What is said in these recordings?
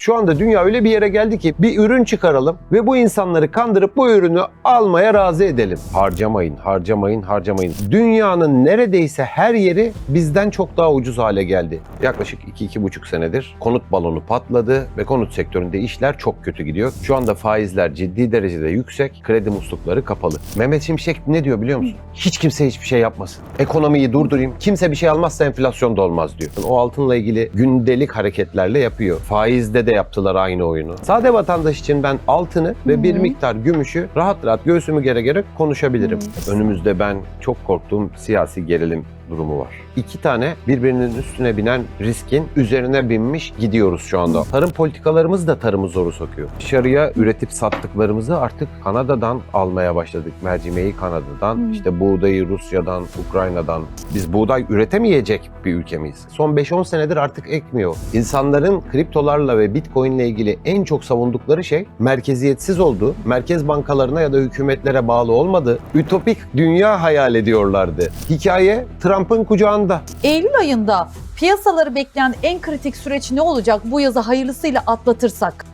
Şu anda dünya öyle bir yere geldi ki bir ürün çıkaralım ve bu insanları kandırıp bu ürünü almaya razı edelim. Harcamayın, harcamayın, harcamayın. Dünyanın neredeyse her yeri bizden çok daha ucuz hale geldi. Yaklaşık 2-2,5 senedir konut balonu patladı ve konut sektöründe işler çok kötü gidiyor. Şu anda faizler ciddi derecede yüksek, kredi muslukları kapalı. Mehmet Şimşek ne diyor biliyor musun? Hiç kimse hiçbir şey yapmasın. Ekonomiyi durdurayım, kimse bir şey almazsa enflasyon da olmaz diyor. O altınla ilgili gündelik hareketlerle yapıyor. Faizde de yaptılar aynı oyunu. Sade vatandaş için ben altını ve bir miktar gümüşü rahat rahat göğsümü gere gere konuşabilirim. Önümüzde ben çok korktuğum siyasi gerilim durumu var. 2 tane birbirinin üstüne binen riskin üzerine binmiş gidiyoruz şu anda. Tarım politikalarımız da tarımı zoru sokuyor. Dışarıya üretip sattıklarımızı artık Kanada'dan almaya başladık. Mercimeği Kanada'dan, işte buğdayı Rusya'dan, Ukrayna'dan. Biz buğday üretemeyecek bir ülke miyiz? Son 5-10 senedir artık ekmiyor. İnsanların kriptolarla ve Bitcoin ile ilgili en çok savundukları şey merkeziyetsiz olduğu, merkez bankalarına ya da hükümetlere bağlı olmadığı ütopik dünya hayal ediyorlardı. Hikaye Trump'ın kucağında. Eylül ayında piyasaları bekleyen en kritik süreç ne olacak bu yazı hayırlısıyla atlatırsak?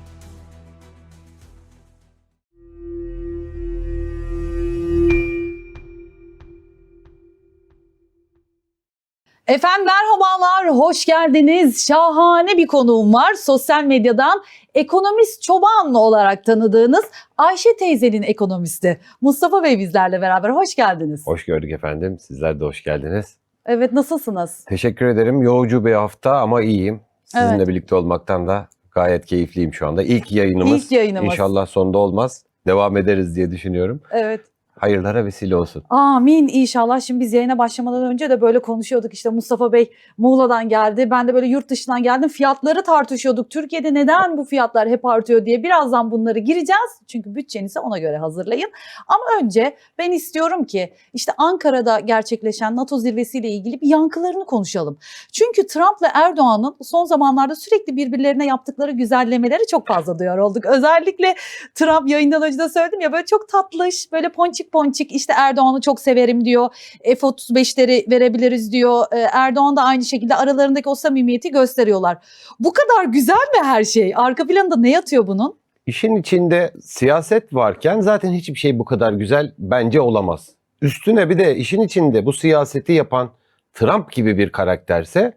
Efendim merhabalar, hoş geldiniz. Şahane bir konuğum var. Sosyal medyadan ekonomist çoban olarak tanıdığınız Ayşe teyzenin ekonomisti. Mustafa Bey bizlerle beraber. Hoş geldiniz. Hoş gördük efendim. Sizler de hoş geldiniz. Evet, nasılsınız? Teşekkür ederim. Yoğucu bir hafta ama iyiyim. Sizinle birlikte olmaktan da gayet keyifliyim şu anda. İlk yayınımız. İlk yayınımız. İnşallah sonda olmaz. Devam ederiz diye düşünüyorum. Evet. Hayırlara vesile olsun. Amin inşallah. Şimdi biz yayına başlamadan önce de böyle konuşuyorduk. İşte Mustafa Bey Muğla'dan geldi. Ben de böyle yurt dışından geldim. Fiyatları tartışıyorduk. Türkiye'de neden bu fiyatlar hep artıyor diye. Birazdan bunları gireceğiz. Çünkü bütçenizi ona göre hazırlayın. Ama önce ben istiyorum ki işte Ankara'da gerçekleşen NATO zirvesiyle ilgili bir yankılarını konuşalım. Çünkü Trump'la Erdoğan'ın son zamanlarda sürekli birbirlerine yaptıkları güzellemeleri çok fazla duyar olduk. Özellikle Trump yayından önce de söyledim ya, böyle çok tatlış, böyle ponçik işte Erdoğan'ı çok severim diyor. F-35'leri verebiliriz diyor. Erdoğan da aynı şekilde aralarındaki o samimiyeti gösteriyorlar. Bu kadar güzel mi her şey? Arka planında ne yatıyor bunun? İşin içinde siyaset varken zaten hiçbir şey bu kadar güzel bence olamaz. Üstüne bir de işin içinde bu siyaseti yapan Trump gibi bir karakterse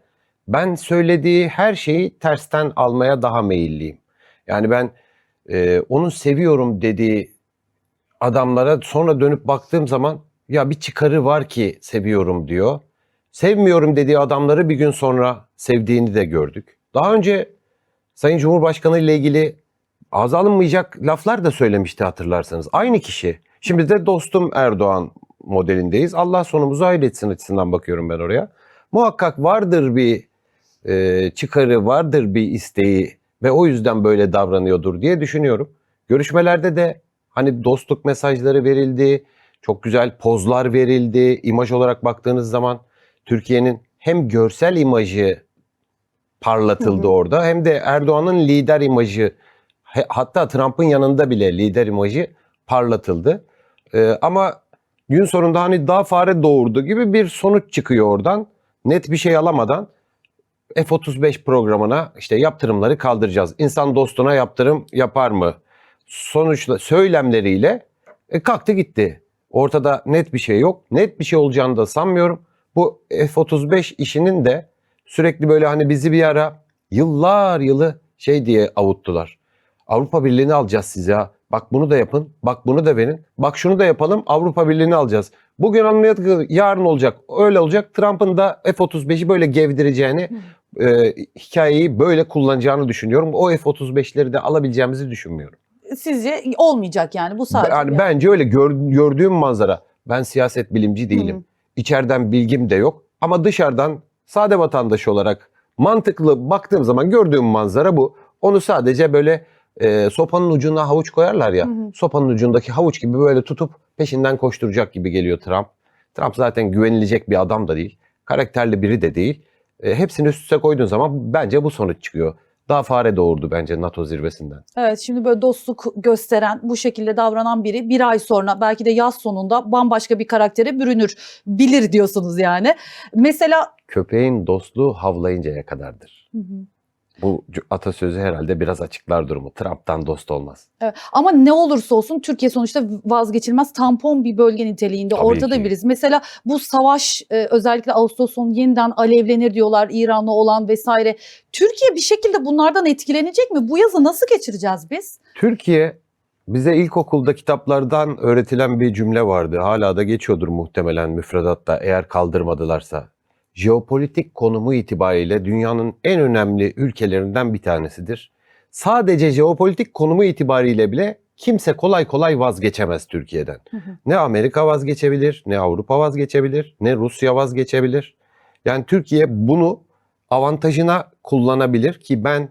ben söylediği her şeyi tersten almaya daha meyilliyim. Yani ben onun seviyorum dediği adamlara sonra dönüp baktığım zaman ya bir çıkarı var ki seviyorum diyor. Sevmiyorum dediği adamları bir gün sonra sevdiğini de gördük. Daha önce Sayın Cumhurbaşkanı ile ilgili ağza alınmayacak laflar da söylemişti hatırlarsanız. Aynı kişi. Şimdi de dostum Erdoğan modelindeyiz. Allah sonumuzu hayretsin açısından bakıyorum ben oraya. Muhakkak vardır bir çıkarı, vardır bir isteği ve o yüzden böyle davranıyordur diye düşünüyorum. Görüşmelerde de hani dostluk mesajları verildi, çok güzel pozlar verildi. İmaj olarak baktığınız zaman Türkiye'nin hem görsel imajı parlatıldı orada hem de Erdoğan'ın lider imajı, hatta Trump'ın yanında bile lider imajı parlatıldı. Ama gün sonunda hani daha fare doğurdu gibi bir sonuç çıkıyor oradan. Net bir şey alamadan F-35 programına işte yaptırımları kaldıracağız. İnsan dostuna yaptırım yapar mı? Sonuçta söylemleriyle kalktı gitti. Ortada net bir şey yok. Net bir şey olacağını da sanmıyorum. Bu F-35 işinin de sürekli böyle hani bizi bir ara yıllar yılı şey diye avuttular. Avrupa Birliği'ni alacağız size ya. Bak bunu da yapın. Bak bunu da verin. Bak şunu da yapalım. Avrupa Birliği'ni alacağız. Bugün anlayadık, yarın olacak. Öyle olacak. Trump'ın da F-35'i böyle gevdireceğini, hikayeyi böyle kullanacağını düşünüyorum. O F-35'leri de alabileceğimizi düşünmüyorum. Sizce olmayacak yani bu sadece? Yani bence öyle gördüğüm manzara. Ben siyaset bilimci değilim. İçeriden bilgim de yok. Ama dışarıdan sade vatandaş olarak mantıklı baktığım zaman gördüğüm manzara bu. Onu sadece böyle sopanın ucuna havuç koyarlar ya. Sopanın ucundaki havuç gibi böyle tutup peşinden koşturacak gibi geliyor Trump. Trump zaten güvenilecek bir adam da değil. Karakterli biri de değil. Hepsini üst üste koyduğun zaman bence bu sonuç çıkıyor. Daha fare doğurdu bence NATO zirvesinden. Evet, şimdi böyle dostluk gösteren, bu şekilde davranan biri bir ay sonra belki de yaz sonunda bambaşka bir karaktere bürünür. Bilir diyorsunuz yani. Mesela köpeğin dostluğu havlayıncaya kadardır. Bu atasözü herhalde biraz açıklar durumu. Trump'tan dost olmaz. Evet. Ama ne olursa olsun Türkiye sonuçta vazgeçilmez tampon bir bölge niteliğinde Tabii ortada ki. biriz. Mesela bu savaş özellikle Ağustos sonu yeniden alevlenir diyorlar, İran'la olan vesaire. Türkiye bir şekilde bunlardan etkilenecek mi? Bu yazı nasıl geçireceğiz biz? Türkiye, bize ilkokulda kitaplardan öğretilen bir cümle vardı. Hala da geçiyordur muhtemelen müfredatta, eğer kaldırmadılarsa. Jeopolitik konumu itibariyle dünyanın en önemli ülkelerinden bir tanesidir. Sadece jeopolitik konumu itibariyle bile kimse kolay kolay vazgeçemez Türkiye'den. Ne Amerika vazgeçebilir, ne Avrupa vazgeçebilir, ne Rusya vazgeçebilir. Yani Türkiye bunu avantajına kullanabilir ki ben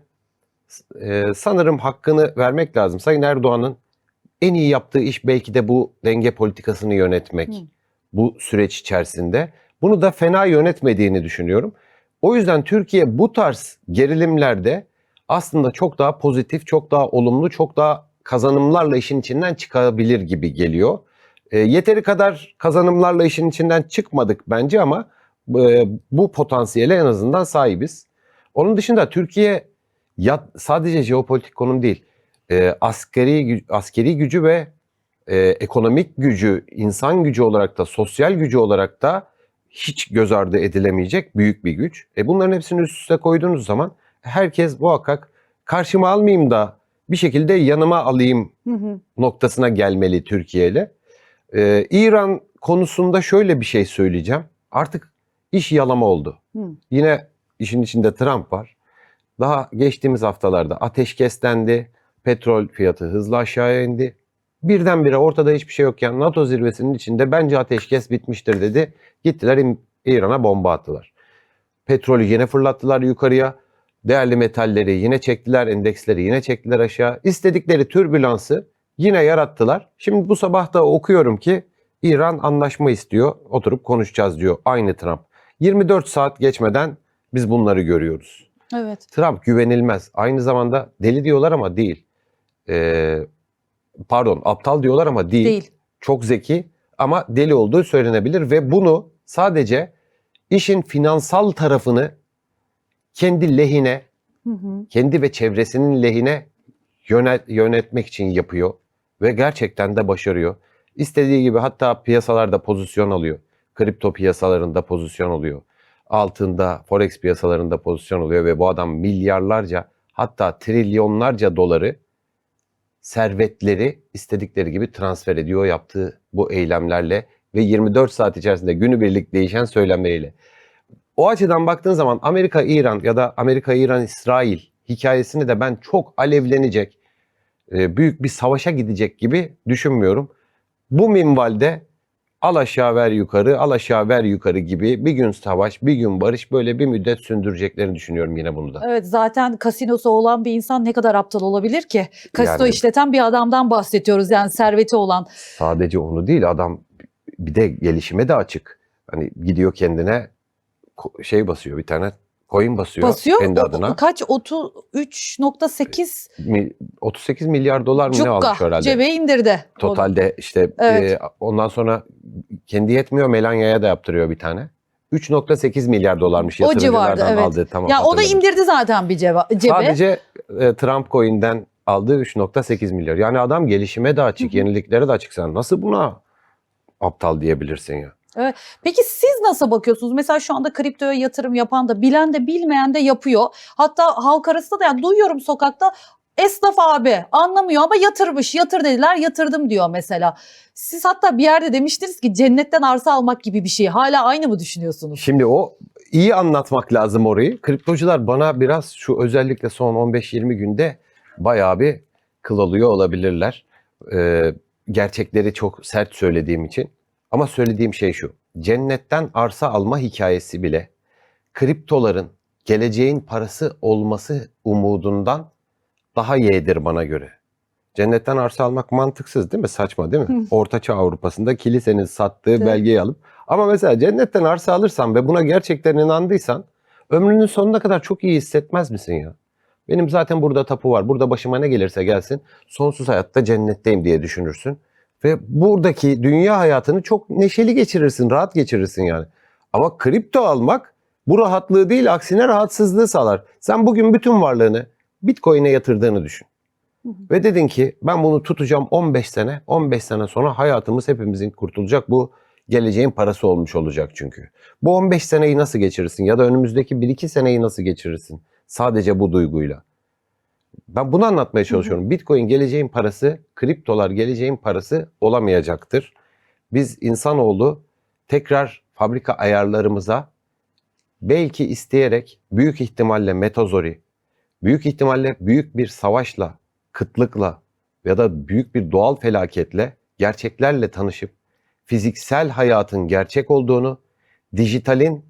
sanırım hakkını vermek lazım. Sayın Erdoğan'ın en iyi yaptığı iş belki de bu denge politikasını yönetmek bu süreç içerisinde. Bunu da fena yönetmediğini düşünüyorum. O yüzden Türkiye bu tarz gerilimlerde aslında çok daha pozitif, çok daha olumlu, çok daha kazanımlarla işin içinden çıkabilir gibi geliyor. Yeteri kadar kazanımlarla işin içinden çıkmadık bence ama bu potansiyele en azından sahibiz. Onun dışında Türkiye sadece jeopolitik konum değil, askeri gücü ve ekonomik gücü, insan gücü olarak da, sosyal gücü olarak da hiç göz ardı edilemeyecek büyük bir güç. Bunların hepsini üst üste koyduğunuz zaman herkes muhakkak karşıma almayayım da bir şekilde yanıma alayım noktasına gelmeli Türkiye ile. İran konusunda şöyle bir şey söyleyeceğim. Artık iş yalama oldu. Yine işin içinde Trump var. Daha geçtiğimiz haftalarda ateşkes dendi. Petrol fiyatı hızla aşağıya indi. Birdenbire ortada hiçbir şey yokken NATO zirvesinin içinde bence ateşkes bitmiştir dedi. Gittiler İran'a bomba attılar. Petrolü yine fırlattılar yukarıya. Değerli metalleri yine çektiler, endeksleri yine çektiler aşağı. İstedikleri türbülansı yine yarattılar. Şimdi bu sabah da okuyorum ki İran anlaşma istiyor. Oturup konuşacağız diyor aynı Trump. 24 saat geçmeden biz bunları görüyoruz. Evet. Trump güvenilmez. Aynı zamanda deli diyorlar ama değil. Aptal diyorlar ama değil. Çok zeki ama deli olduğu söylenebilir ve bunu sadece işin finansal tarafını kendi lehine, kendi ve çevresinin lehine yönetmek için yapıyor ve gerçekten de başarıyor. İstediği gibi hatta piyasalarda pozisyon alıyor. Kripto piyasalarında pozisyon alıyor. Altında, forex piyasalarında pozisyon alıyor ve bu adam milyarlarca hatta trilyonlarca doları, servetleri istedikleri gibi transfer ediyor yaptığı bu eylemlerle ve 24 saat içerisinde günübirlik değişen söylemleriyle. O açıdan baktığın zaman Amerika-İran ya da Amerika-İran-İsrail hikayesini de ben çok alevlenecek, büyük bir savaşa gidecek gibi düşünmüyorum. Bu minvalde al aşağı ver yukarı, al aşağı ver yukarı gibi bir gün savaş, bir gün barış böyle bir müddet sündüreceklerini düşünüyorum yine bunu da. Evet, zaten kasinosu olan bir insan ne kadar aptal olabilir ki? Kasino Yani- işleten bir adamdan bahsediyoruz, yani serveti olan. Sadece onu değil, adam bir de gelişime de açık. Hani gidiyor kendine şey basıyor, bir tane coin basıyor kendi adına. Kaç? 33.8 38 milyar dolar mı ne almış cukka herhalde? cebe indirdi. Totalde işte Evet. ondan sonra kendi yetmiyor, Melania'ya da yaptırıyor bir tane. 3.8 milyar dolarmış O yatırımcılardan civarda, evet. aldığı. Tamam, Ya o da hatırladım. indirdi zaten bir cebe. Sadece Trump Coin'den aldığı 3.8 milyar. Yani adam gelişime de açık, yeniliklere de açık. Sen nasıl buna aptal diyebilirsin ya? Peki siz nasıl bakıyorsunuz? Mesela şu anda kriptoya yatırım yapan da, bilen de bilmeyen de yapıyor. Hatta halk arasında da, yani duyuyorum sokakta, esnaf abi anlamıyor ama yatırmış, yatır dediler, yatırdım diyor mesela. Siz hatta bir yerde demiştiniz ki cennetten arsa almak gibi bir şey. Hala aynı mı düşünüyorsunuz? Şimdi o iyi anlatmak lazım orayı. Kriptocular bana biraz şu özellikle son 15-20 günde bayağı bir kıl alıyor olabilirler. Gerçekleri çok sert söylediğim için. Ama söylediğim şey şu. Cennetten arsa alma hikayesi bile kriptoların geleceğin parası olması umudundan daha yeğdir bana göre. Cennetten arsa almak mantıksız değil mi? Saçma değil mi? Ortaçağ Avrupa'sında kilisenin sattığı Evet. belgeyi alıp. Ama mesela cennetten arsa alırsan ve buna gerçekten inandıysan ömrünün sonuna kadar çok iyi hissetmez misin ya? Benim zaten burada tapu var. Burada başıma ne gelirse gelsin sonsuz hayatta cennetteyim diye düşünürsün. Ve buradaki dünya hayatını çok neşeli geçirirsin, rahat geçirirsin yani. Ama kripto almak Bu rahatlığı değil, aksine rahatsızlığı sağlar. Sen bugün bütün varlığını Bitcoin'e yatırdığını düşün. Ve dedin ki ben bunu tutacağım 15 sene. 15 sene sonra hayatımız hepimizin kurtulacak. Bu geleceğin parası olmuş olacak çünkü. Bu 15 seneyi nasıl geçirirsin? Ya da önümüzdeki 1-2 seneyi nasıl geçirirsin? Sadece bu duyguyla. Ben bunu anlatmaya çalışıyorum. Bitcoin geleceğin parası, kriptolar geleceğin parası olamayacaktır. Biz insanoğlu tekrar fabrika ayarlarımıza belki isteyerek büyük ihtimalle metazori, büyük ihtimalle büyük bir savaşla, kıtlıkla ya da büyük bir doğal felaketle, gerçeklerle tanışıp fiziksel hayatın gerçek olduğunu, dijitalin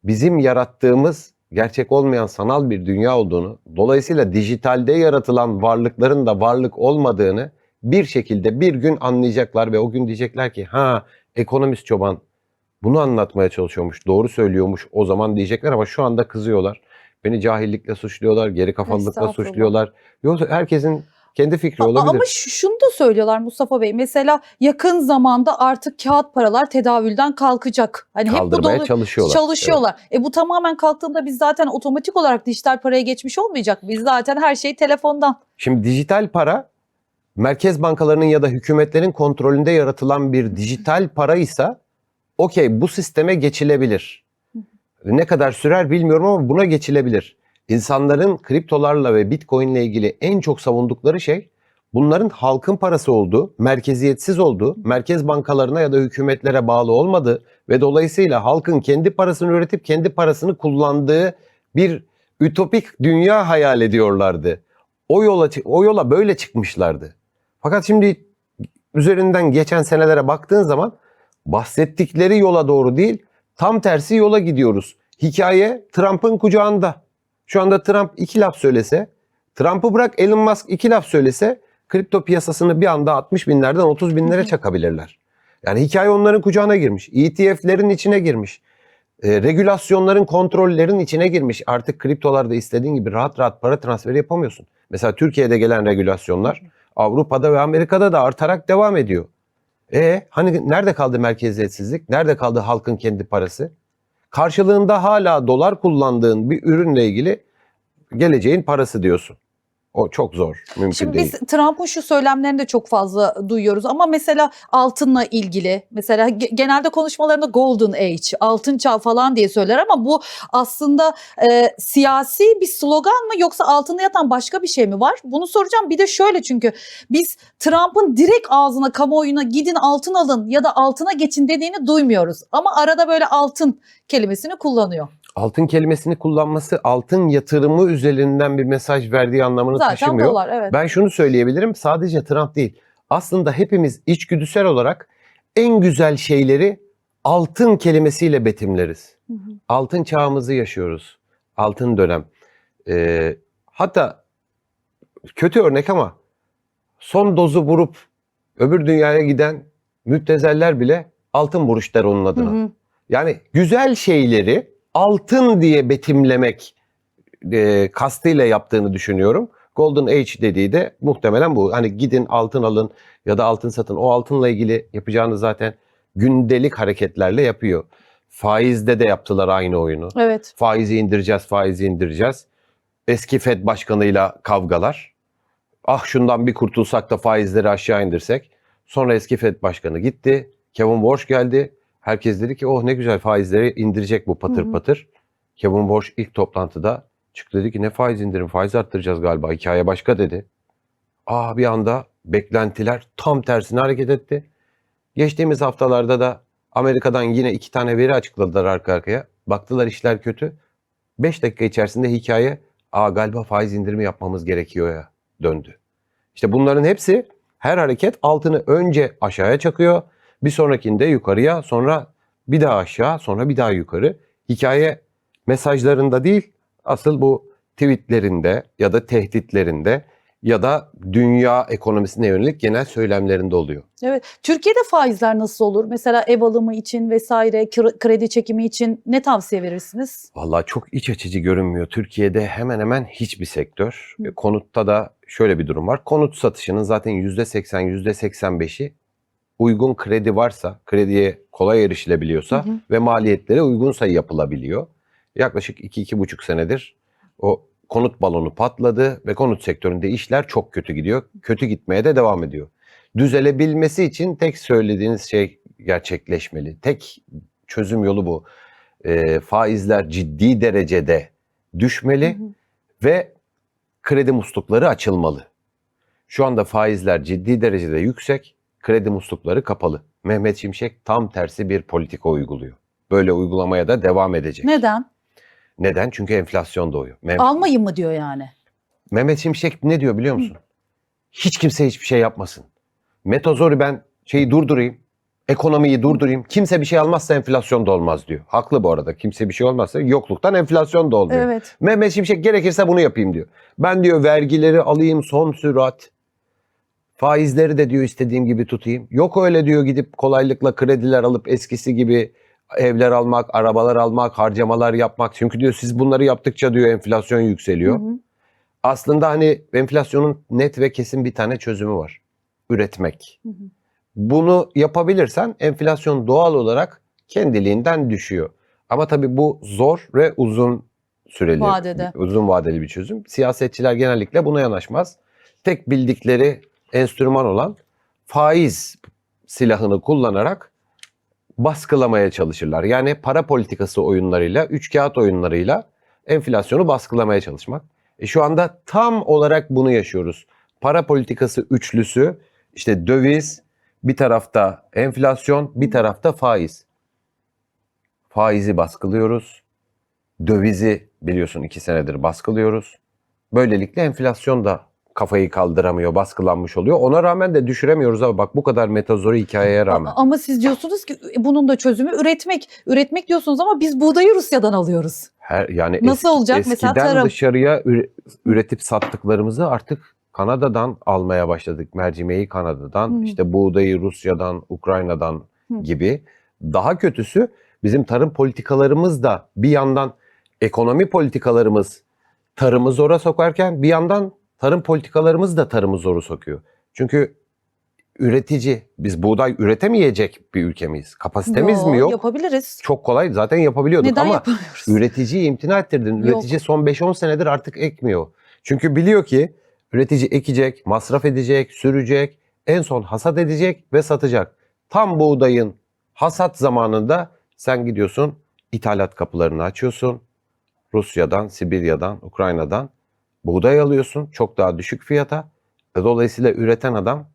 bizim yarattığımız gerçek olmayan sanal bir dünya olduğunu, dolayısıyla dijitalde yaratılan varlıkların da varlık olmadığını bir şekilde bir gün anlayacaklar ve o gün diyecekler ki ha, ekonomist çoban bunu anlatmaya çalışıyormuş, doğru söylüyormuş o zaman diyecekler ama şu anda kızıyorlar. Beni cahillikle suçluyorlar, geri kafalılıkla Estağfurullah. suçluyorlar. Yoksa herkesin kendi fikri olabilir. Ama şunu da söylüyorlar Mustafa Bey. Mesela yakın zamanda artık kağıt paralar tedavülden kalkacak. Hani hep bu Kaldırmaya çalışıyorlar. çalışıyorlar. Bu tamamen kalktığında biz zaten otomatik olarak dijital paraya geçmiş olmayacak. Biz zaten her şeyi telefondan. Şimdi dijital para merkez bankalarının ya da hükümetlerin kontrolünde yaratılan bir dijital paraysa okey bu sisteme geçilebilir. Ne kadar sürer bilmiyorum ama buna geçilebilir. İnsanların kriptolarla ve Bitcoin ile ilgili en çok savundukları şey bunların halkın parası olduğu, merkeziyetsiz olduğu, merkez bankalarına ya da hükümetlere bağlı olmadığı ve dolayısıyla halkın kendi parasını üretip kendi parasını kullandığı bir ütopik dünya hayal ediyorlardı. O yola böyle çıkmışlardı. Fakat şimdi üzerinden geçen senelere baktığın zaman bahsettikleri yola doğru değil, tam tersi yola gidiyoruz. Hikaye Trump'ın kucağında. Şu anda Trump 2 laf söylese, Trump'ı bırak Elon Musk 2 laf söylese, kripto piyasasını bir anda 60 binlerden 30 binlere çakabilirler. Yani hikaye onların kucağına girmiş. ETF'lerin içine girmiş. Regülasyonların, kontrollerin içine girmiş. Artık kriptolarda istediğin gibi rahat rahat para transferi yapamıyorsun. Mesela Türkiye'de gelen regülasyonlar Avrupa'da ve Amerika'da da artarak devam ediyor. Hani nerede kaldı merkeziyetsizlik? Nerede kaldı halkın kendi parası? Karşılığında hala dolar kullandığın bir ürünle ilgili geleceğin parası diyorsun. O çok zor, mümkün Şimdi değil. biz Trump'ın şu söylemlerini de çok fazla duyuyoruz ama mesela altınla ilgili mesela genelde konuşmalarında Golden Age, altın çağ falan diye söyler ama bu aslında siyasi bir slogan mı yoksa altında yatan başka bir şey mi var? Bunu soracağım. Bir de şöyle çünkü biz Trump'ın direkt ağzına kamuoyuna gidin altın alın ya da altına geçin dediğini duymuyoruz. Ama arada böyle altın kelimesini kullanıyor. Altın kelimesini kullanması altın yatırımı üzerinden bir mesaj verdiği anlamını Zaten taşımıyor. dolar, evet. Ben şunu söyleyebilirim, sadece Trump değil. Aslında hepimiz içgüdüsel olarak en güzel şeyleri altın kelimesiyle betimleriz. Altın çağımızı yaşıyoruz. Altın dönem. Hatta kötü örnek ama son dozu vurup öbür dünyaya giden müptezeller bile altın vuruş der onun adına. Yani güzel şeyleri altın diye betimlemek kastıyla yaptığını düşünüyorum. Golden Age dediği de muhtemelen bu. Hani gidin altın alın ya da altın satın. O altınla ilgili yapacağını zaten gündelik hareketlerle yapıyor. Faizde de yaptılar aynı oyunu. Evet. Faizi indireceğiz, faizi indireceğiz. Eski Fed başkanıyla kavgalar. Ah şundan bir kurtulsak da faizleri aşağı indirsek. Sonra eski Fed başkanı gitti. Kevin Warsh geldi. Herkes dedi ki oh ne güzel faizleri indirecek bu patır patır. Kevin Warsh ilk toplantıda çıktı dedi ki ne faiz indirim, faiz arttıracağız galiba, hikaye başka dedi. Bir anda beklentiler tam tersine hareket etti. Geçtiğimiz haftalarda da Amerika'dan yine 2 tane veri açıkladılar arka arkaya. Baktılar işler kötü. 5 dakika içerisinde hikaye galiba faiz indirimi yapmamız gerekiyor ya döndü. İşte bunların hepsi, her hareket altını önce aşağıya çakıyor. Bir sonrakinde yukarıya, sonra bir daha aşağı, sonra bir daha yukarı. Hikaye mesajlarında değil, asıl bu tweetlerinde ya da tehditlerinde ya da dünya ekonomisine yönelik genel söylemlerinde oluyor. Evet. Türkiye'de faizler nasıl olur? Mesela ev alımı için vesaire, kredi çekimi için ne tavsiye verirsiniz? Vallahi çok iç açıcı görünmüyor. Türkiye'de hemen hemen hiçbir sektör. Konutta da şöyle bir durum var. Konut satışının zaten %80, %85'i uygun kredi varsa, krediye kolay erişilebiliyorsa ve maliyetleri uygunsa yapılabiliyor. Yaklaşık 2-2,5 senedir o konut balonu patladı ve konut sektöründe işler çok kötü gidiyor. Kötü gitmeye de devam ediyor. Düzelebilmesi için tek söylediğiniz şey gerçekleşmeli. Tek çözüm yolu bu. Faizler ciddi derecede düşmeli ve kredi muslukları açılmalı. Şu anda faizler ciddi derecede yüksek, kredi muslukları kapalı. Mehmet Şimşek tam tersi bir politika uyguluyor. Böyle uygulamaya da devam edecek. Neden? Neden? Çünkü enflasyon doğuyor. Almayın mı diyor yani. Mehmet Şimşek ne diyor biliyor musun? Hiç kimse hiçbir şey yapmasın. Metozori ben durdurayım, ekonomiyi durdurayım. Kimse bir şey almazsa enflasyon da olmaz diyor. Haklı bu arada. Kimse bir şey olmazsa yokluktan enflasyon da olmuyor. Evet. Mehmet Şimşek gerekirse bunu yapayım diyor. Ben diyor vergileri alayım son sürat. Faizleri de diyor istediğim gibi tutayım. Yok öyle diyor gidip kolaylıkla krediler alıp eskisi gibi evler almak, arabalar almak, harcamalar yapmak. Çünkü diyor siz bunları yaptıkça diyor enflasyon yükseliyor. Aslında hani enflasyonun net ve kesin bir tane çözümü var. Üretmek. Bunu yapabilirsen enflasyon doğal olarak kendiliğinden düşüyor. Ama tabii bu zor ve uzun süreli, uzun vadeli bir çözüm. Siyasetçiler genellikle buna yanaşmaz. Tek bildikleri enstrüman olan faiz silahını kullanarak baskılamaya çalışırlar. Yani para politikası oyunlarıyla, üçkağıt oyunlarıyla enflasyonu baskılamaya çalışmak. Şu anda tam olarak bunu yaşıyoruz. Para politikası üçlüsü, işte döviz, bir tarafta enflasyon, bir tarafta faiz. Faizi baskılıyoruz. Dövizi biliyorsun 2 senedir baskılıyoruz. Böylelikle enflasyon da kafayı kaldıramıyor, baskılanmış oluyor. Ona rağmen de düşüremiyoruz ama bak bu kadar metazori hikayeye rağmen. Ama siz diyorsunuz ki bunun da çözümü üretmek. Üretmek diyorsunuz ama biz buğdayı Rusya'dan alıyoruz. Yani nasıl olacak mesela tarım? Dışarıya üretip sattıklarımızı artık Kanada'dan almaya başladık. Mercimeği Kanada'dan, işte buğdayı Rusya'dan, Ukrayna'dan gibi. Daha kötüsü bizim tarım politikalarımız da bir yandan ekonomi politikalarımız tarımı zora sokarken bir yandan tarım politikalarımız da tarımı zoru sokuyor. Çünkü üretici, biz buğday üretemeyecek bir ülke miyiz? Kapasitemiz mi yok? Yapabiliriz. Çok kolay zaten yapabiliyorduk. Neden ama yapamıyoruz? üreticiyi imtina ettirdin. Üretici son 5-10 senedir artık ekmiyor. Çünkü biliyor ki üretici ekecek, masraf edecek, sürecek, en son hasat edecek ve satacak. Tam buğdayın hasat zamanında sen gidiyorsun, ithalat kapılarını açıyorsun. Rusya'dan, Sibirya'dan, Ukrayna'dan buğday alıyorsun çok daha düşük fiyata. Dolayısıyla üreten adam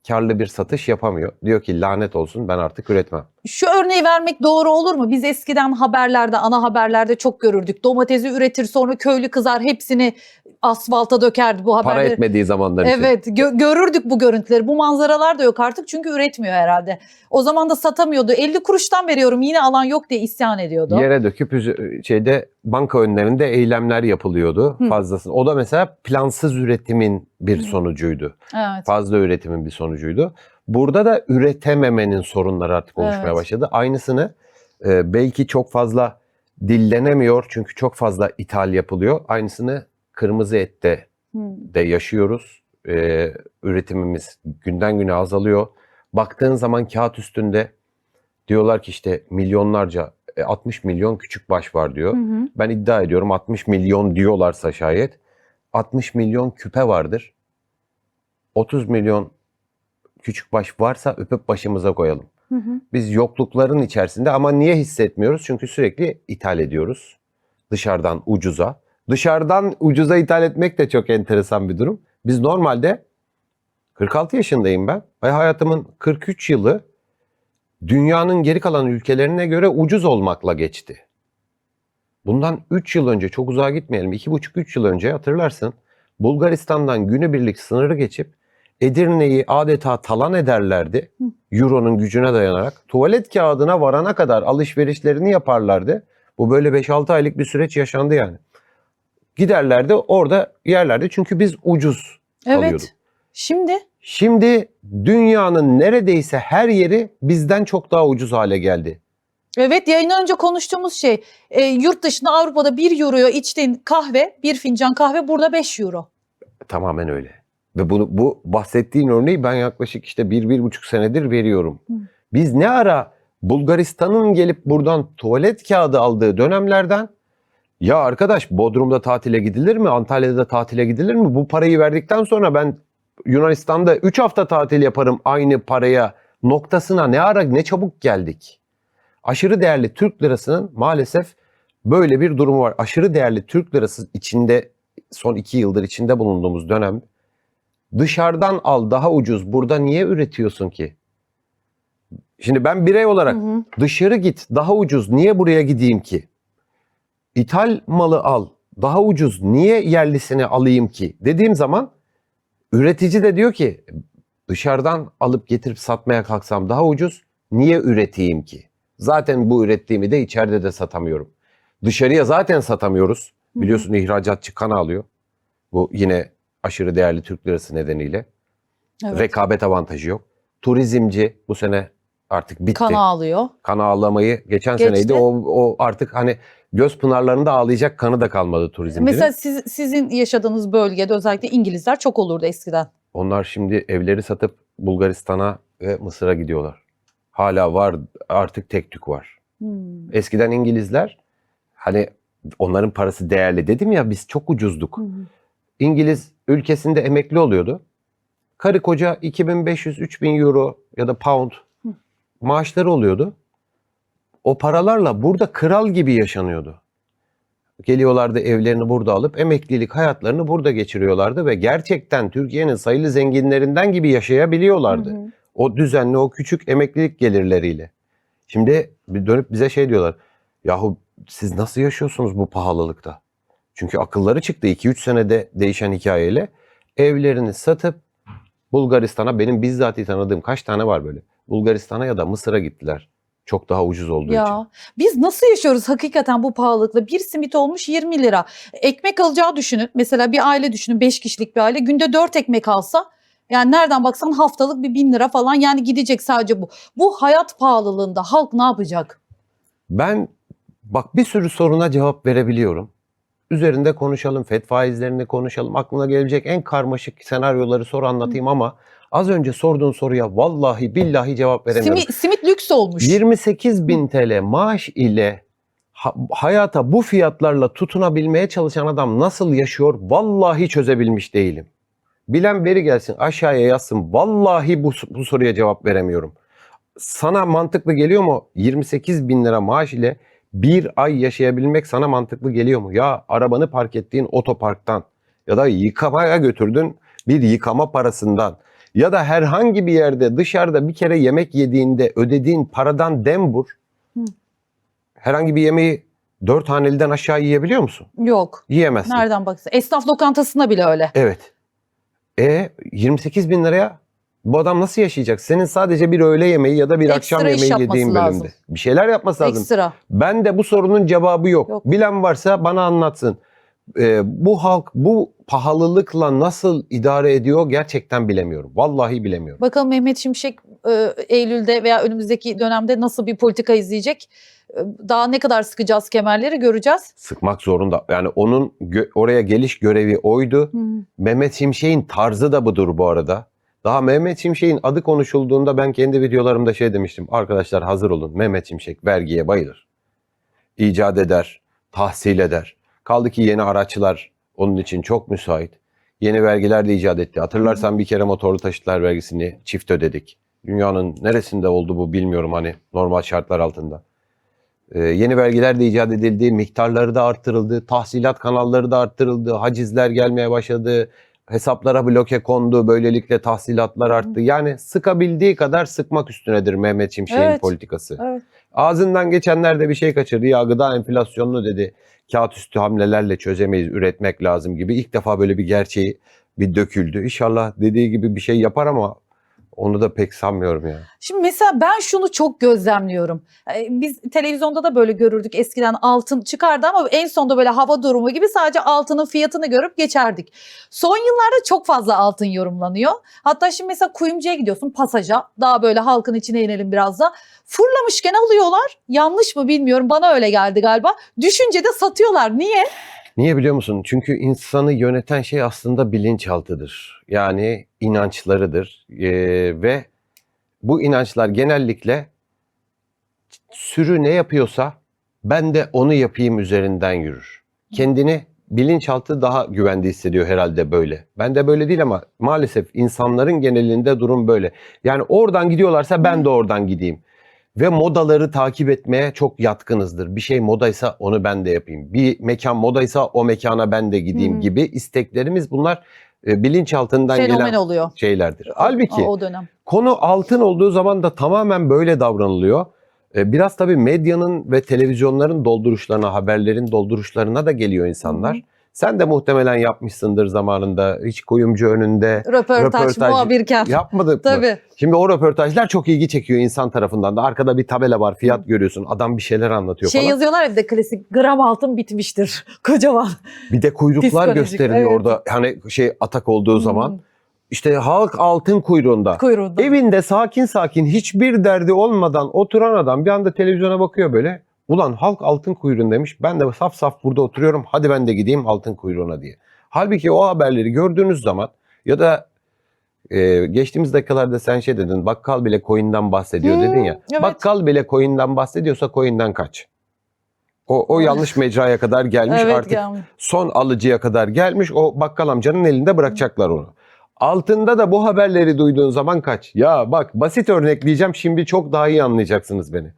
karlı bir satış yapamıyor. Diyor ki lanet olsun ben artık üretmem. Şu örneği vermek doğru olur mu? Biz eskiden haberlerde, ana haberlerde çok görürdük. Domatesi üretir sonra köylü kızar hepsini asfalta dökerdi bu haberleri. Para etmediği zamanlar için. Evet görürdük bu görüntüleri. Bu manzaralar da yok artık çünkü üretmiyor herhalde. O zaman da satamıyordu. 50 kuruştan veriyorum yine alan yok diye isyan ediyordu. Yere döküp banka önlerinde eylemler yapılıyordu fazlasını. O da mesela plansız üretimin bir sonucuydu. Evet. Fazla üretimin bir sonucuydu. Burada da üretememenin sorunları artık oluşmaya başladı. Aynısını belki çok fazla dillenemiyor çünkü çok fazla ithal yapılıyor. Aynısını kırmızı ette de yaşıyoruz. Üretimimiz günden güne azalıyor. Baktığın zaman kağıt üstünde diyorlar ki işte milyonlarca 60 milyon küçük baş var diyor. Ben iddia ediyorum 60 milyon diyorlarsa şayet 60 milyon küpe vardır. 30 milyon küçük baş varsa öpüp başımıza koyalım. Biz yoklukların içerisinde ama niye hissetmiyoruz? Çünkü sürekli ithal ediyoruz. Dışarıdan ucuza. Dışarıdan ucuza ithal etmek de çok enteresan bir durum. Biz normalde 46 yaşındayım ben. Ve hayatımın 43 yılı dünyanın geri kalan ülkelerine göre ucuz olmakla geçti. Bundan 3 yıl önce çok uzağa gitmeyelim. 2,5-3 yıl önce hatırlarsın. Bulgaristan'dan günübirlik sınırı geçip Edirne'yi adeta talan ederlerdi. Euro'nun gücüne dayanarak. Tuvalet kağıdına varana kadar alışverişlerini yaparlardı. Bu böyle 5-6 aylık bir süreç yaşandı yani. Giderlerdi orada yerlerdi çünkü biz ucuz alıyorduk. Şimdi dünyanın neredeyse her yeri bizden çok daha ucuz hale geldi. Evet yayından önce konuştuğumuz şey yurt dışında Avrupa'da 1 euroya içtiğin kahve bir fincan kahve burada 5 euro. Tamamen öyle. Ve bu bahsettiğin örneği ben yaklaşık işte 1-1,5 senedir veriyorum. Biz ne ara Bulgaristan'ın gelip buradan tuvalet kağıdı aldığı dönemlerden ya arkadaş Bodrum'da tatile gidilir mi? Antalya'da tatile gidilir mi? Bu parayı verdikten sonra ben Yunanistan'da 3 hafta tatil yaparım aynı paraya noktasına ne ara ne çabuk geldik. Aşırı değerli Türk lirasının maalesef böyle bir durumu var. Aşırı değerli Türk lirası içinde son 2 yıldır içinde bulunduğumuz dönem dışarıdan al daha ucuz burada niye üretiyorsun ki? Şimdi ben birey olarak dışarı git daha ucuz niye buraya gideyim ki? İthal malı al daha ucuz niye yerlisini alayım ki dediğim zaman üretici de diyor ki dışarıdan alıp getirip satmaya kalksam daha ucuz niye üreteyim ki? Zaten bu ürettiğimi de içeride de satamıyorum. Dışarıya zaten satamıyoruz. Biliyorsun ihracatçı kan alıyor. Bu yine aşırı değerli Türk lirası nedeniyle. Evet. Rekabet avantajı yok. Turizmci bu sene artık bitti. Kan ağlıyor. Kan ağlamayı geçen Geçti. seneydi. O artık hani göz pınarlarında ağlayacak kanı da kalmadı turizmcinin. Mesela sizin yaşadığınız bölgede özellikle İngilizler çok olurdu eskiden. Onlar şimdi evleri satıp Bulgaristan'a ve Mısır'a gidiyorlar. Hala var artık tek tük var. Eskiden İngilizler hani onların parası değerli dedim ya biz çok ucuzduk. İngiliz ülkesinde emekli oluyordu. Karı koca 2500-3000 euro ya da pound maaşları oluyordu. O paralarla burada kral gibi yaşanıyordu. Geliyorlardı evlerini burada alıp emeklilik hayatlarını burada geçiriyorlardı ve gerçekten Türkiye'nin sayılı zenginlerinden gibi yaşayabiliyorlardı. O düzenli o küçük emeklilik gelirleriyle. Şimdi dönüp bize şey diyorlar. Yahu siz nasıl yaşıyorsunuz bu pahalılıkta? Çünkü akılları çıktı 2-3 senede değişen hikayeyle. Evlerini satıp Bulgaristan'a benim bizzat tanıdığım kaç tane var böyle. Bulgaristan'a ya da Mısır'a gittiler. Çok daha ucuz olduğu için. Biz nasıl yaşıyoruz hakikaten bu pahalılıkla? Bir simit olmuş 20 lira. Ekmek alacağı düşünün. Mesela bir aile düşünün 5 kişilik bir aile. Günde 4 ekmek alsa yani nereden baksan haftalık bir 1000 lira falan yani gidecek sadece bu. Bu hayat pahalılığında halk ne yapacak? Ben bak bir sürü soruna cevap verebiliyorum. Üzerinde konuşalım, FED faizlerini konuşalım. Aklına gelebilecek en karmaşık senaryoları sor anlatayım ama az önce sorduğun soruya vallahi billahi cevap veremiyorum. Simit lüks olmuş. 28.000 TL maaş ile hayata bu fiyatlarla tutunabilmeye çalışan adam nasıl yaşıyor? Vallahi çözebilmiş değilim. Bilen biri gelsin aşağıya yazsın. Vallahi bu soruya cevap veremiyorum. Sana mantıklı geliyor mu? 28.000 lira maaş ile bir ay yaşayabilmek sana mantıklı geliyor mu? Ya arabanı park ettiğin otoparktan ya da yıkamaya götürdün bir yıkama parasından ya da herhangi bir yerde dışarıda bir kere yemek yediğinde ödediğin paradan dem vur. Herhangi bir yemeği 4 haneliden aşağı yiyebiliyor musun? Yok. Yiyemezsin. Nereden baksan. Esnaf lokantasında bile öyle. Evet. 28.000 liraya bu adam nasıl yaşayacak? Senin sadece bir öğle yemeği ya da bir Ekstra akşam iş yemeği yapması yediğin lazım. bölümde. Bir şeyler yapması lazım. Ekstra. Ben de bu sorunun cevabı yok. Yok. Bilen varsa bana anlatsın. Bu halk bu pahalılıkla nasıl idare ediyor gerçekten bilemiyorum. Vallahi bilemiyorum. Bakalım Mehmet Şimşek Eylül'de veya önümüzdeki dönemde nasıl bir politika izleyecek? Daha ne kadar sıkacağız kemerleri göreceğiz. Sıkmak zorunda. Yani onun oraya geliş görevi oydu. Mehmet Şimşek'in tarzı da budur bu arada. Daha Mehmet Şimşek'in adı konuşulduğunda ben kendi videolarımda şey demiştim. Arkadaşlar hazır olun. Mehmet Şimşek vergiye bayılır. İcat eder, tahsil eder. Kaldı ki yeni araçlar onun için çok müsait. Yeni vergiler de icat etti. Hatırlarsan bir kere motorlu taşıtlar vergisini çift ödedik. Dünyanın neresinde oldu bu bilmiyorum hani normal şartlar altında. Yeni vergiler de icat edildi, miktarları da arttırıldı, tahsilat kanalları da arttırıldı, hacizler gelmeye başladı, hesaplara bloke kondu, böylelikle tahsilatlar arttı. Yani sıkabildiği kadar sıkmak üstünedir Mehmet Şimşek'in politikası. Evet. Ağzından geçenler de bir şey kaçırdı. Ya gıda enflasyonunu dedi, kağıt üstü hamlelerle çözemeyiz, üretmek lazım gibi. İlk defa böyle bir gerçeği bir döküldü. İnşallah dediği gibi bir şey yapar ama onu da pek sanmıyorum ya. Şimdi mesela ben şunu çok gözlemliyorum. Biz televizyonda da böyle görürdük. Eskiden altın çıkardı ama en sonunda böyle hava durumu gibi sadece altının fiyatını görüp geçerdik. Son yıllarda çok fazla altın yorumlanıyor. Hatta şimdi mesela kuyumcuya gidiyorsun, pasaja. Daha böyle halkın içine inelim biraz da. Fırlamışken alıyorlar. Yanlış mı bilmiyorum. Bana öyle geldi galiba. Düşünce de satıyorlar. Niye? Niye biliyor musun? Çünkü insanı yöneten şey aslında bilinçaltıdır. Yani inançlarıdır. Ve bu inançlar genellikle sürü ne yapıyorsa ben de onu yapayım üzerinden yürür. Kendini bilinçaltı daha güvende hissediyor herhalde böyle. Ben de böyle değil ama maalesef insanların genelinde durum böyle. Yani oradan gidiyorlarsa ben de oradan gideyim. Ve modaları takip etmeye çok yatkınızdır. Bir şey modaysa onu ben de yapayım. Bir mekan modaysa o mekana ben de gideyim gibi isteklerimiz, bunlar bilinçaltından Fenomen gelen oluyor şeylerdir. Halbuki o dönem. konu altın olduğu zaman da tamamen böyle davranılıyor. Biraz tabii medyanın ve televizyonların dolduruşlarına, haberlerin dolduruşlarına da geliyor insanlar. Hı hı. Sen de muhtemelen yapmışsındır zamanında, hiç kuyumcu önünde Röportaj, muhabirken. yapmadık mı? Tabii. Şimdi o röportajlar çok ilgi çekiyor insan tarafından da. Arkada bir tabela var, fiyat görüyorsun. Adam bir şeyler anlatıyor Şey falan. yazıyorlar ya bir de klasik, gram altın bitmiştir. Kocaman. Bir de kuyruklar Psikolojik, gösteriliyor evet. orada. Hani atak olduğu zaman. İşte halk altın kuyruğunda. Kuyruğunda. Evinde sakin sakin, hiçbir derdi olmadan oturan adam bir anda televizyona bakıyor böyle. Ulan halk altın kuyruğundaymış. Ben de saf saf burada oturuyorum. Hadi ben de gideyim altın kuyruğuna diye. Halbuki o haberleri gördüğünüz zaman ya da geçtiğimiz dakikalarda sen şey dedin. Bakkal bile coin'den bahsediyor dedin ya. evet. Bakkal bile coin'den bahsediyorsa coin'den kaç. O yanlış mecraya kadar gelmiş, Evet, artık gelmiş. son alıcıya kadar gelmiş. O bakkal amcanın elinde bırakacaklar onu. Altında da bu haberleri duyduğun zaman kaç. Ya bak, basit örnekleyeceğim, şimdi çok daha iyi anlayacaksınız beni.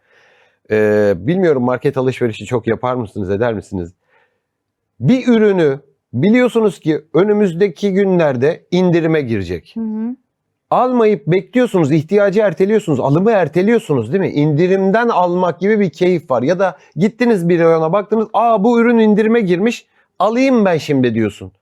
Bilmiyorum, market alışverişi çok yapar mısınız, eder misiniz? Bir ürünü biliyorsunuz ki önümüzdeki günlerde indirime girecek. Hı hı. Almayıp bekliyorsunuz, ihtiyacı erteliyorsunuz, alımı erteliyorsunuz değil mi? İndirimden almak gibi bir keyif var. Ya da gittiniz bir reyona baktınız, bu ürün indirime girmiş, alayım ben şimdi diyorsun.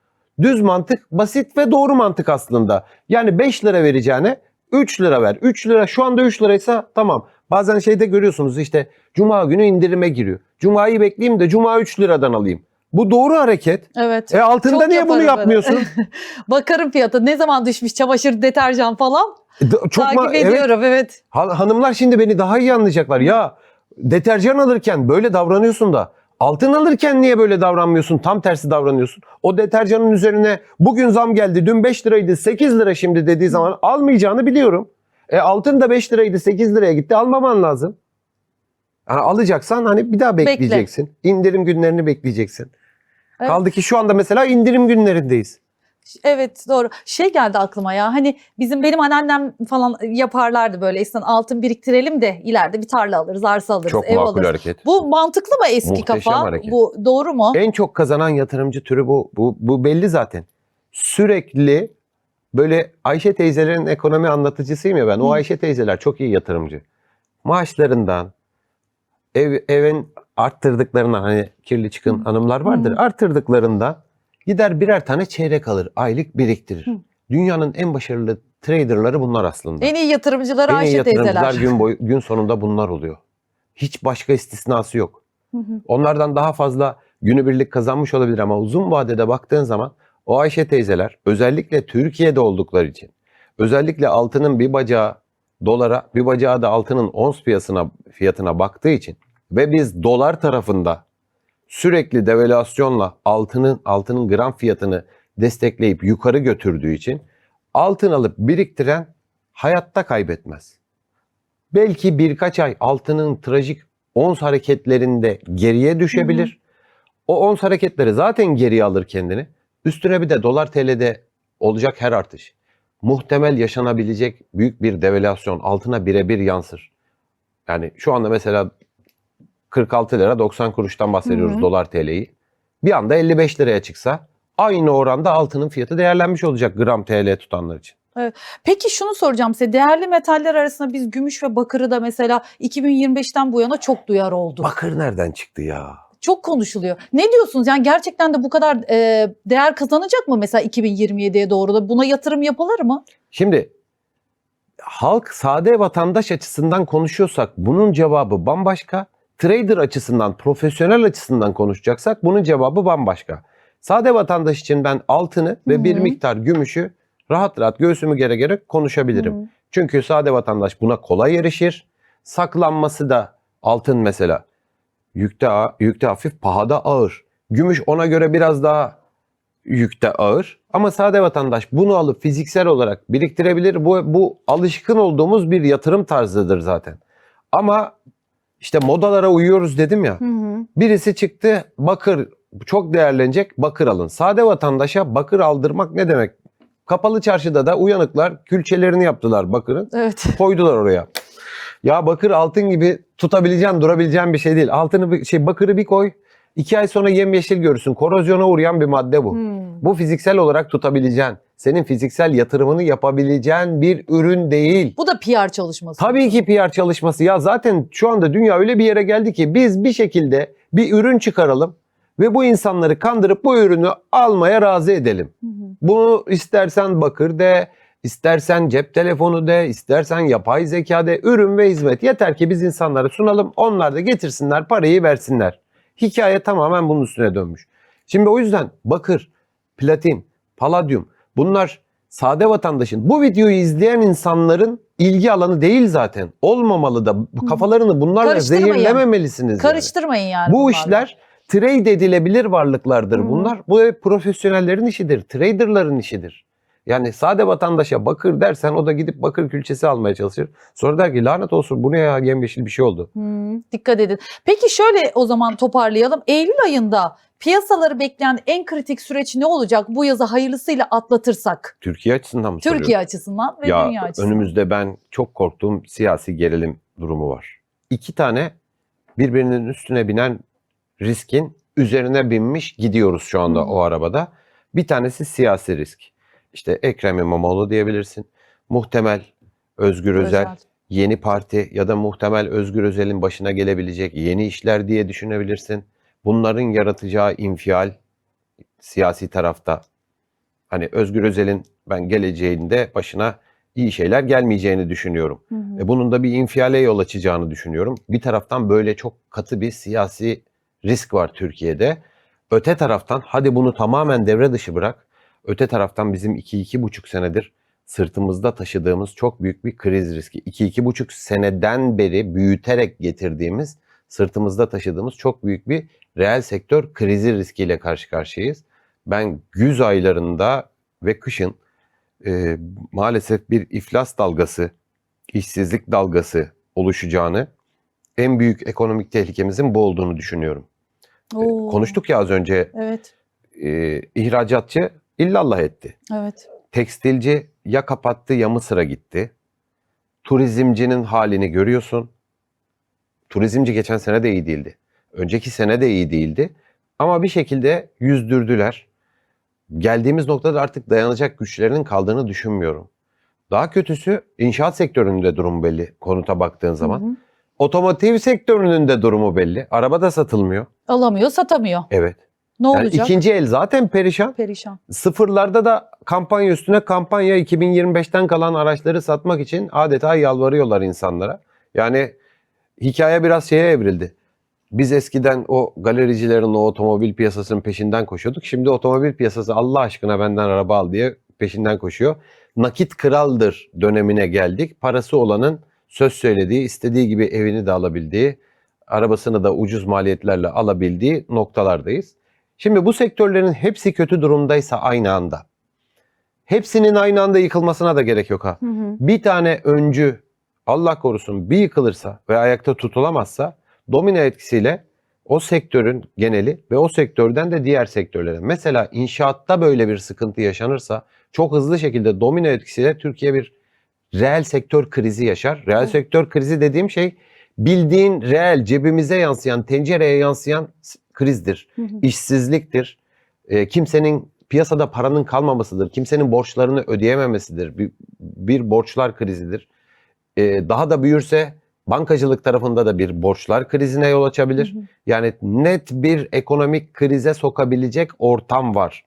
Düz mantık, basit ve doğru mantık aslında. Yani 5 lira vereceğine 3 lira ver. 3 lira şu anda 3 liraysa tamam. Bazen şeyde görüyorsunuz işte, Cuma günü indirime giriyor. Cuma'yı bekleyeyim de Cuma 3 liradan alayım. Bu doğru hareket. Evet. Altında Çok niye bunu yaparım böyle. yapmıyorsun? Bakarım fiyata, ne zaman düşmüş çamaşır, deterjan falan. Çok Takip evet. ediyorum, evet. Hanımlar şimdi beni daha iyi anlayacaklar. Ya deterjan alırken böyle davranıyorsun da altın alırken niye böyle davranmıyorsun? Tam tersi davranıyorsun. O deterjanın üzerine bugün zam geldi, dün 5 liraydı 8 lira şimdi dediği zaman almayacağını biliyorum. Altın da 5 liraydı 8 liraya gitti, almaman lazım. Yani alacaksan hani bir daha bekleyeceksin. İndirim günlerini bekleyeceksin. Evet. Kaldı ki şu anda mesela indirim günlerindeyiz. Evet, doğru. Şey geldi aklıma ya, hani benim anneannem falan yaparlardı böyle, eskiden altın biriktirelim de ileride bir tarla alırız, arsa alırız, Çok ev makul alırız. hareket. Bu mantıklı mı eski Muhteşem kafa? hareket. Bu doğru mu? En çok kazanan yatırımcı türü bu. Bu belli zaten. Sürekli böyle, Ayşe teyzelerin ekonomi anlatıcısıyım ya ben. O Ayşe teyzeler çok iyi yatırımcı. Maaşlarından, evin arttırdıklarına, hani kirli çıkın hanımlar vardır. Arttırdıklarından gider birer tane çeyrek alır. Aylık biriktirir. Dünyanın en başarılı traderları bunlar aslında. En iyi yatırımcılar En iyi Ayşe yatırımcılar teyzeler. gün sonunda bunlar oluyor. Hiç başka istisnası yok. Onlardan daha fazla günübirlik kazanmış olabilir ama uzun vadede baktığın zaman o Ayşe teyzeler, özellikle Türkiye'de oldukları için, özellikle altının bir bacağı dolara, bir bacağı da altının ons fiyatına baktığı için ve biz dolar tarafında sürekli devalüasyonla altının gram fiyatını destekleyip yukarı götürdüğü için altın alıp biriktiren hayatta kaybetmez. Belki birkaç ay altının trajik ons hareketlerinde geriye düşebilir. O ons hareketleri zaten geriye alır kendini. Üstüne bir de dolar TL'de olacak her artış, muhtemel yaşanabilecek büyük bir devalüasyon altına birebir yansır. Yani şu anda mesela 46 lira 90 kuruştan bahsediyoruz dolar TL'yi. Bir anda 55 liraya çıksa aynı oranda altının fiyatı değerlenmiş olacak gram TL tutanlar için. Peki şunu soracağım size, değerli metaller arasında biz gümüş ve bakırı da mesela 2025'ten bu yana çok duyar olduk. Bakır nereden çıktı ya? Çok konuşuluyor. Ne diyorsunuz? Yani gerçekten de bu kadar değer kazanacak mı mesela 2027'ye doğru da? Buna yatırım yapılır mı? Şimdi halk, sade vatandaş açısından konuşuyorsak bunun cevabı bambaşka. Trader açısından, profesyonel açısından konuşacaksak bunun cevabı bambaşka. Sade vatandaş için ben altını ve bir miktar gümüşü rahat rahat göğsümü gere gere konuşabilirim. Çünkü sade vatandaş buna kolay erişir. Saklanması da, altın mesela yükte hafif, pahada ağır. Gümüş ona göre biraz daha yükte ağır. Ama sade vatandaş bunu alıp fiziksel olarak biriktirebilir. Bu alışkın olduğumuz bir yatırım tarzıdır zaten. Ama işte modalara uyuyoruz dedim ya. Hı hı. Birisi çıktı, bakır çok değerlenecek, bakır alın. Sade vatandaşa bakır aldırmak ne demek? Kapalı çarşıda da uyanıklar külçelerini yaptılar bakırın. Evet. Koydular oraya. Ya bakır altın gibi tutabileceğin, durabileceğin bir şey değil. Bakırı bir koy. 2 ay sonra yemyeşil görürsün. Korozyona uğrayan bir madde bu. Bu fiziksel olarak tutabileceğin, senin fiziksel yatırımını yapabileceğin bir ürün değil. Bu da PR çalışması. Tabii ki PR çalışması. Ya zaten şu anda dünya öyle bir yere geldi ki biz bir şekilde bir ürün çıkaralım ve bu insanları kandırıp bu ürünü almaya razı edelim. Hı hı. Bunu istersen bakır de, istersen cep telefonu de, istersen yapay zeka de, ürün ve hizmet. Yeter ki biz insanlara sunalım, onlar da getirsinler, parayı versinler. Hikaye tamamen bunun üstüne dönmüş. Şimdi o yüzden bakır, platin, paladyum bunlar sade vatandaşın, bu videoyu izleyen insanların ilgi alanı değil zaten. Olmamalı da kafalarını bunlarla Karıştırmayın. zehirlememelisiniz. Karıştırmayın yani. Bu bunlarla. işler trade edilebilir varlıklardır Hı. bunlar. Bu hep profesyonellerin işidir, traderların işidir. Yani sade vatandaşa bakır dersen o da gidip bakır külçesi almaya çalışır. Sonra der ki lanet olsun bu ne ya, yemyeşil bir şey oldu. Dikkat edin. Peki şöyle o zaman toparlayalım. Eylül ayında piyasaları bekleyen en kritik süreç ne olacak bu yazı hayırlısıyla atlatırsak? Türkiye açısından mı Türkiye soruyorsun? açısından ve Ya dünya açısından. önümüzde ben çok korktuğum siyasi gerilim durumu var. 2 tane birbirinin üstüne binen riskin üzerine binmiş gidiyoruz şu anda o arabada. Bir tanesi siyasi risk. İşte Ekrem İmamoğlu diyebilirsin. Muhtemel Özgür Özel, yeni parti ya da muhtemel Özgür Özel'in başına gelebilecek yeni işler diye düşünebilirsin. Bunların yaratacağı infial siyasi tarafta. Hani Özgür Özel'in ben geleceğinde başına iyi şeyler gelmeyeceğini düşünüyorum. Bunun da bir infiale yol açacağını düşünüyorum. Bir taraftan böyle çok katı bir siyasi risk var Türkiye'de. Öte taraftan hadi bunu tamamen devre dışı bırak. Öte taraftan bizim 2-2,5 senedir sırtımızda taşıdığımız çok büyük bir kriz riski. 2-2,5 seneden beri büyüterek getirdiğimiz, sırtımızda taşıdığımız çok büyük bir reel sektör krizi riskiyle karşı karşıyayız. Ben güz aylarında ve kışın maalesef bir iflas dalgası, işsizlik dalgası oluşacağını, en büyük ekonomik tehlikemizin bu olduğunu düşünüyorum. Konuştuk ya az önce, Evet. ihracatçı illallah etti. Evet. Tekstilci ya kapattı ya Mısır'a gitti. Turizmcinin halini görüyorsun. Turizmci geçen sene de iyi değildi. Önceki sene de iyi değildi. Ama bir şekilde yüzdürdüler. Geldiğimiz noktada artık dayanacak güçlerinin kaldığını düşünmüyorum. Daha kötüsü inşaat sektöründe durum belli konuta baktığın zaman. Otomotiv sektörünün de durumu belli. Araba da satılmıyor. Alamıyor, satamıyor. Evet. Ne Yani olacak? ikinci el zaten perişan. Perişan. Sıfırlarda da kampanya üstüne kampanya, 2025'ten kalan araçları satmak için adeta yalvarıyorlar insanlara. Yani hikaye biraz şeye evrildi. Biz eskiden o galericilerin o otomobil piyasasının peşinden koşuyorduk. Şimdi otomobil piyasası Allah aşkına benden araba al diye peşinden koşuyor. Nakit kraldır dönemine geldik. Parası olanın söz söylediği, istediği gibi evini de alabildiği, arabasını da ucuz maliyetlerle alabildiği noktalardayız. Şimdi bu sektörlerin hepsi kötü durumdaysa aynı anda, hepsinin aynı anda yıkılmasına da gerek yok ha. Bir tane öncü Allah korusun bir yıkılırsa ve ayakta tutulamazsa domino etkisiyle o sektörün geneli ve o sektörden de diğer sektörlere. Mesela inşaatta böyle bir sıkıntı yaşanırsa çok hızlı şekilde domino etkisiyle Türkiye bir reel sektör krizi yaşar. Reel sektör krizi dediğim şey bildiğin reel cebimize yansıyan, tencereye yansıyan krizdir. İşsizliktir. Kimsenin piyasada paranın kalmamasıdır. Kimsenin borçlarını ödeyememesidir. Bir borçlar krizidir. Daha da büyürse bankacılık tarafında da bir borçlar krizine yol açabilir. Yani net bir ekonomik krize sokabilecek ortam var.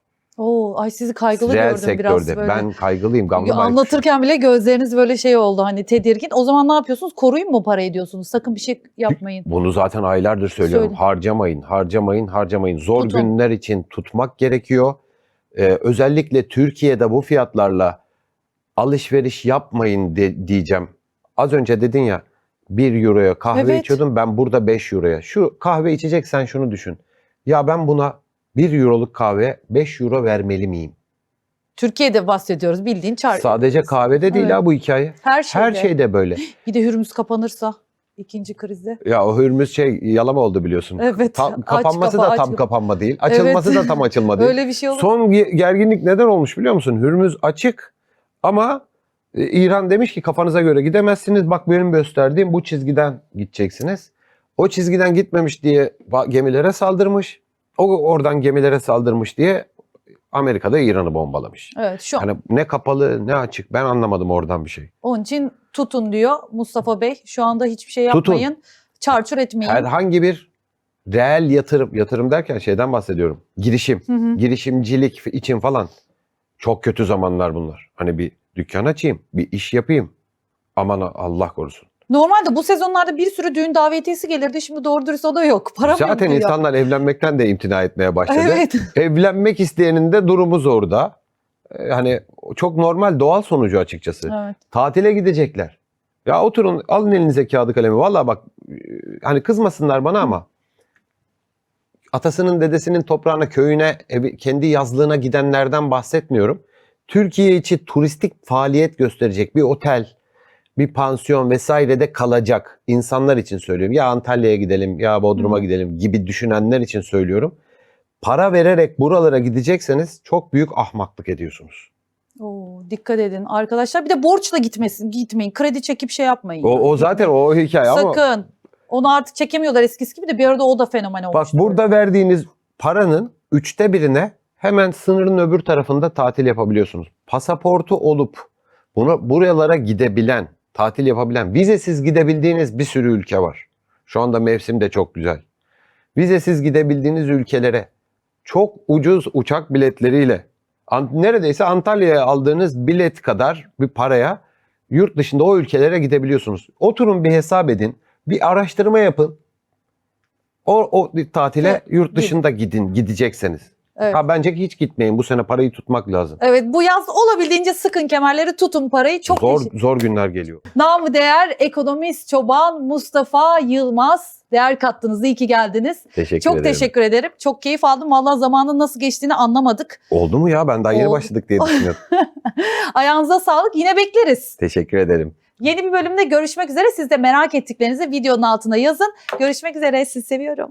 Ay sizi kaygılı Reel gördüm sektörde. biraz böyle. Ben kaygılıyım. Gamlı baykuşum. Anlatırken bile gözleriniz böyle şey oldu hani tedirgin. O zaman ne yapıyorsunuz? Koruyun mu parayı diyorsunuz? Sakın bir şey yapmayın. Bunu zaten aylardır söylüyorum. Söyle. Harcamayın, harcamayın, harcamayın. Zor Tutun. günler için tutmak gerekiyor. Özellikle Türkiye'de bu fiyatlarla alışveriş yapmayın diyeceğim. Az önce dedin ya 1 euroya kahve Evet. içiyordum, ben burada 5 euroya. Şu kahve içeceksen şunu düşün. Ya ben buna 1 euroluk kahve 5 euro vermeli miyim? Türkiye'de bahsediyoruz, bildiğin çarşı. Sadece kahvede değil Evet. ha bu hikaye. Her şeyde. Her şeyde böyle. Bir de Hürmüz kapanırsa ikinci krizde. Ya o Hürmüz yalama oldu biliyorsun. Evet. Kapanması Aç da kapa, tam aç- kapanma değil. Açılması Evet. da tam açılma değil. Öyle bir şey olur. Son gerginlik neden olmuş biliyor musun? Hürmüz açık ama İran demiş ki kafanıza göre gidemezsiniz. Bak benim gösterdiğim bu çizgiden gideceksiniz. O çizgiden gitmemiş diye gemilere saldırmış. O oradan gemilere saldırmış diye Amerika'da İran'ı bombalamış. Evet, şu an. Yani ne kapalı ne açık ben anlamadım oradan bir şey. Onun için tutun diyor Mustafa Bey. Şu anda hiçbir şey Tutun. yapmayın. Çarçur etmeyin. Herhangi bir reel yatırım derken şeyden bahsediyorum. Girişim, Hı hı. girişimcilik için falan çok kötü zamanlar bunlar. Hani bir dükkan açayım, bir iş yapayım. Aman Allah korusun. Normalde bu sezonlarda bir sürü düğün davetiyesi gelirdi. Şimdi doğru dürüst o da yok. Para mı Zaten gidiyor? insanlar evlenmekten de imtina etmeye başladı. Evet. Evlenmek isteyenin de durumu zor da. Hani çok normal doğal sonucu açıkçası. Evet. Tatile gidecekler. Ya oturun alın elinize kağıdı kalemi. Vallahi bak hani kızmasınlar bana ama atasının dedesinin toprağına, köyüne, kendi yazlığına gidenlerden bahsetmiyorum. Türkiye içi turistik faaliyet gösterecek bir otel, bir pansiyon vesairede kalacak insanlar için söylüyorum. Ya Antalya'ya gidelim ya Bodrum'a gidelim gibi düşünenler için söylüyorum. Para vererek buralara gidecekseniz çok büyük ahmaklık ediyorsunuz. Oo, dikkat edin arkadaşlar. Bir de borçla gitmeyin. Kredi çekip şey yapmayın. O zaten o hikaye ama Sakın. Onu artık çekemiyorlar eskisi gibi de bir arada o da fenomen olmuş. bak burada verdiğiniz paranın 1/3'ine hemen sınırın öbür tarafında tatil yapabiliyorsunuz. Pasaportu olup buralara gidebilen, tatil yapabilen, vizesiz gidebildiğiniz bir sürü ülke var. Şu anda mevsim de çok güzel. Vizesiz gidebildiğiniz ülkelere çok ucuz uçak biletleriyle neredeyse Antalya'ya aldığınız bilet kadar bir paraya yurt dışında o ülkelere gidebiliyorsunuz. Oturun bir hesap edin, bir araştırma yapın. O tatile Evet, yurt dışında gidecekseniz. Evet. Ha bence hiç gitmeyin. Bu sene parayı tutmak lazım. Evet, bu yaz olabildiğince sıkın kemerleri, tutun parayı. Çok Zor günler geliyor. namı değer ekonomist çoban Mustafa Yılmaz, değer kattınız. İyi ki geldiniz. Teşekkür Çok ederim. teşekkür ederim. Çok keyif aldım. Vallahi zamanın nasıl geçtiğini anlamadık. Oldu mu ya? Ben daha yeni Oldu. başladık diye düşünüyorum. Ayağınıza sağlık. Yine bekleriz. Teşekkür ederim. Yeni bir bölümde görüşmek üzere. Siz de merak ettiklerinizi videonun altına yazın. Görüşmek üzere. Sizi seviyorum.